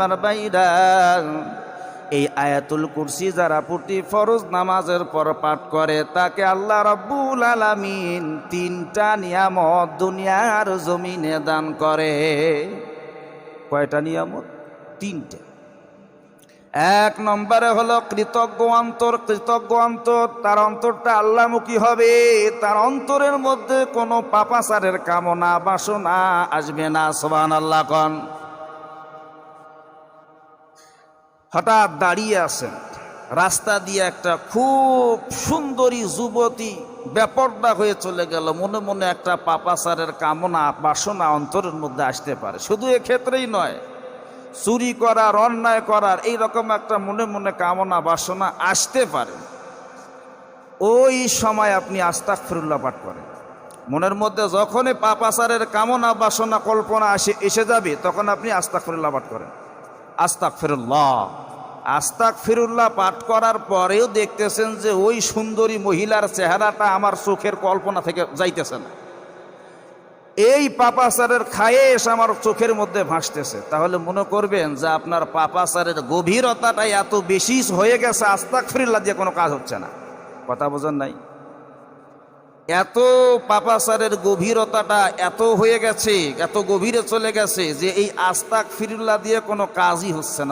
আমার ভাইরা, এই আয়াতুল কুরসি যারা প্রতি ফরজ নামাজের পর পাঠ করে তাকে আল্লাহ রাব্বুল আলামিন 3টা নিয়ামত দুনিয়ার জমিনে দান করে। কয়টা নিয়ামত? 3টে। 1 নম্বরে হলো কৃতজ্ঞ অন্তর। কৃতজ্ঞ অন্তর, তার অন্তরটা আল্লাহমুখী হবে, তার অন্তরের মধ্যে কোনো পাপাচারের কামনা বাসনা আসবে না। সুবহানাল্লাহ কোন। হঠাৎ দাঁড়িয়ে আছেন, রাস্তা দিয়ে একটা খুব সুন্দরী যুবতী বেপরদা হয়ে চলে গেল, মনে মনে একটা পাপাচারের কামনা বাসনা অন্তরের মধ্যে আসতে পারে। শুধু এক্ষেত্রেই নয়, চুরি করার, অন্যায় করার এইরকম একটা মনে মনে কামনা বাসনা আসতে পারে। ওই সময় আপনি আস্তাগফিরুল্লাহ পাঠ করেন। মনের মধ্যে যখনই পাপাচারের কামনা বাসনা কল্পনা এসে যাবে তখন আপনি আস্তাগফিরুল্লাহ পাঠ করেন। আস্তাগফিরুল্লাহ আস্তাগফিরুল্লাহ পাঠ করার পরেও দেখতেছেন যে ওই সুন্দরী মহিলার চেহারাটা আমার চোখের কল্পনা থেকে যাইতেছে না, এই পাপাচারের খায়েশ আমার চোখের মধ্যে ভাসতেছে, তাহলে মনে করবেন যে আপনার পাপাচারের গভীরতাটা এত বেশি হয়ে গেছে, আস্তাগফিরুল্লাহ দিয়ে কোনো কাজ হচ্ছে না। কথা বোঝেন নাই? এত পাপাচারের গভীরতাটা এত হয়ে গেছে, এত গভীরে চলে গেছে যে এই আস্তাগফিরুল্লাহ দিয়ে কোনো কাজই হচ্ছে না।